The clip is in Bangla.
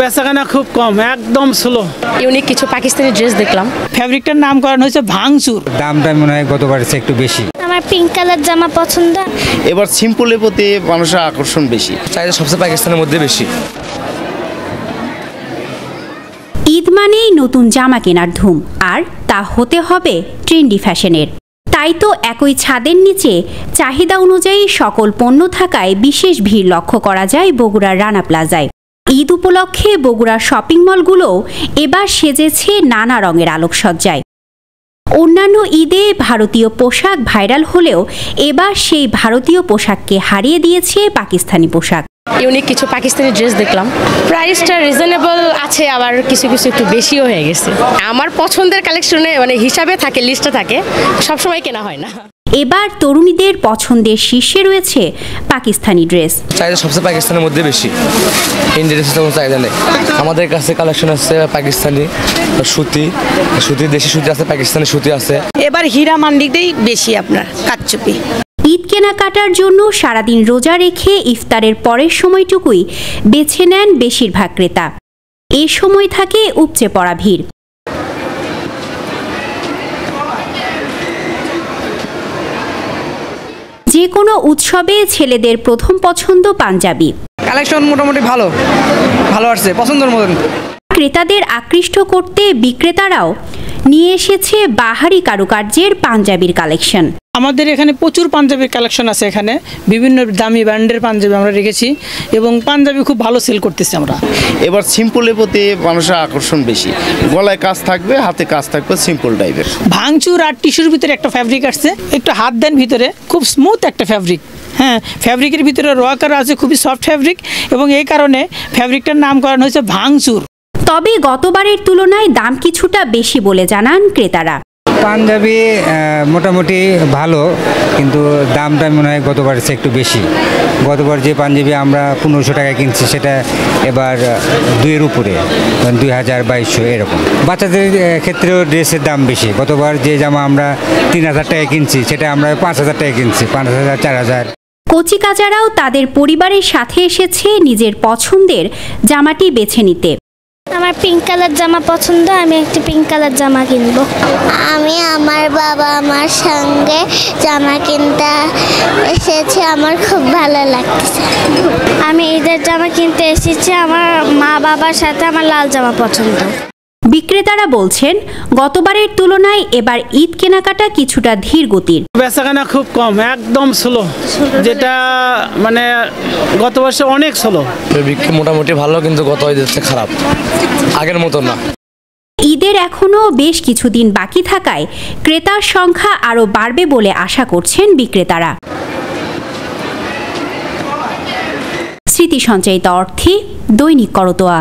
বেচাকেনা খুব কম, একদম স্লো। ইউনিক কিছু পাকিস্তানি ড্রেস দেখলাম। ফ্যাব্রিকটার নামকরণ হয়েছে ভাঙচুর। দামটা মনে হয় গতবারের চেয়ে একটু বেশি। আমার পিঙ্ক কালার জামা পছন্দ। এবার সিম্পলের প্রতি মানুষের আকর্ষণ বেশি। চাহিদা সবচেয়ে পাকিস্তানের মধ্যে বেশি। ঈদ মানেই নতুন জামা কেনার ধুম, আর তা হতে হবে ট্রেন্ডি ফ্যাশনের। তাই তো একই ছাদের নিচে চাহিদা অনুযায়ী সকল পণ্য থাকায় বিশেষ ভিড় লক্ষ্য করা যায় বগুড়ার রানা প্লাজায়। ঈদ উপলক্ষে বগুড়ার শপিং মলগুলোও এবার সেজেছে নানা রঙের আলোকসজ্জায়। অন্যান্য ঈদে ভারতীয় পোশাক ভাইরাল হলেও এবার সেই ভারতীয় পোশাককে হারিয়ে দিয়েছে পাকিস্তানি পোশাক। ইউনিক কিছু পাকিস্তানি ড্রেস দেখলাম। প্রাইসটা রিজনেবল আছে, আবার কিছু কিছু একটু বেশিও হয়ে গেছে। আমার পছন্দের কালেকশনে হিসাবে থাকে, লিস্টে থাকে, সবসময় কেনা হয় না। এবার তরুণীদের পছন্দের শীর্ষে রয়েছে পাকিস্তানি ড্রেস। চাহিদা সবচেয়ে পাকিস্তানের মধ্যে বেশি। ইন্ডিয়ান ড্রেসের কোনো চাহিদা নেই। আমাদের কাছে কালেকশন আছে পাকিস্তানি সুতি, দেশি সুতি আছে, পাকিস্তানি সুতি আছে। এবার হীরা মান্ডিতেই বেশি আপনার কারচুপি। ঈদ কেনাকাটার জন্য সারাদিন রোজা রেখে ইফতারের পরের সময়টুকুই বেছে নেন বেশিরভাগ ক্রেতা। এ সময় থাকে উপচে পড়া ভিড়। যে কোনো উৎসবে ছেলেদের প্রথম পছন্দ পাঞ্জাবি। কালেকশন মোটামুটি ভালো আসছে, পছন্দের মতন। ক্রেতাদের আকৃষ্ট করতে বিক্রেতারাও নিয়ে এসেছে বাহারি কারুকার্যের পাঞ্জাবির কালেকশন। আমাদের এখানে প্রচুর পাঞ্জাবির কালেকশন আছে। এখানে বিভিন্ন দামি ব্র্যান্ডের পাঞ্জাবি আমরা রেখেছি এবং পাঞ্জাবি খুব ভালো সেল করতেছি আমরা। এবার সিম্পলের প্রতি মানুষের আকর্ষণ বেশি। গলায় কাজ থাকবে, হাতে কাজ থাকবে, সিম্পল টাইপের। ভাঙচুর আর টিস্যুর ভিতরে একটা ফ্যাব্রিক আসছে, একটু হাত দেন ভিতরে, খুব স্মুথ একটা ফ্যাব্রিক। হ্যাঁ, ফ্যাব্রিকের ভিতরে রোয়াকার আছে, খুবই সফট ফ্যাব্রিক, এবং এই কারণে ফ্যাব্রিকটার নামকরণ হয়েছে ভাঙচুর। তবে গতবারের তুলনায় দাম কিছুটা বেশি বলে জানান ক্রেতারা। পাঞ্জাবি মোটামুটি ভালো, কিন্তু দামটা মনে হয় গতবারের চেয়ে একটু বেশি। গতবার যে পাঞ্জাবি আমরা 1500 টাকায় কিনছি, সেটা এবার 2-এর উপরে, 2000-2200 এরকম। বাচ্চাদের ক্ষেত্রেও ড্রেসের দাম বেশি। গতবার যে জামা আমরা 3000 টাকায় কিনছি, সেটা আমরা 5000 টাকায় কিনছি, 5000, 4000। কচিকাচারাও তাদের পরিবারের সাথে এসেছে নিজের পছন্দের জামাটি বেছে নিতে। আমার পিঙ্ক কালার জামা পছন্দ, আমি একটি পিঙ্ক কালার জামা কিনবো। আমি আমার বাবা আমার সঙ্গে জামা কিনতে এসেছি, আমার খুব ভালো লাগছে। আমি ঈদের জামা কিনতে এসেছি, আমার মা বাবার সাথে আমার লাল জামা পছন্দ। বিক্রেতারা বলছেন গতবারের তুলনায় এবার ঈদ কেনাকাটা কিছুটা ধীর গতির। বেচাকেনা খুব কম, একদম স্লো, যেটা মানে গত বছর অনেক স্লো। বিক্রি মোটামুটি ভালো, কিন্তু গত ঈদের চেয়ে খারাপ, আগের মতো না। ঈদের এখনও বেশ কিছুদিন বাকি থাকায় ক্রেতার সংখ্যা আরও বাড়বে বলে আশা করছেন বিক্রেতারা। স্মৃতি সঞ্চয়িত অর্থে দৈনিক করতোয়া।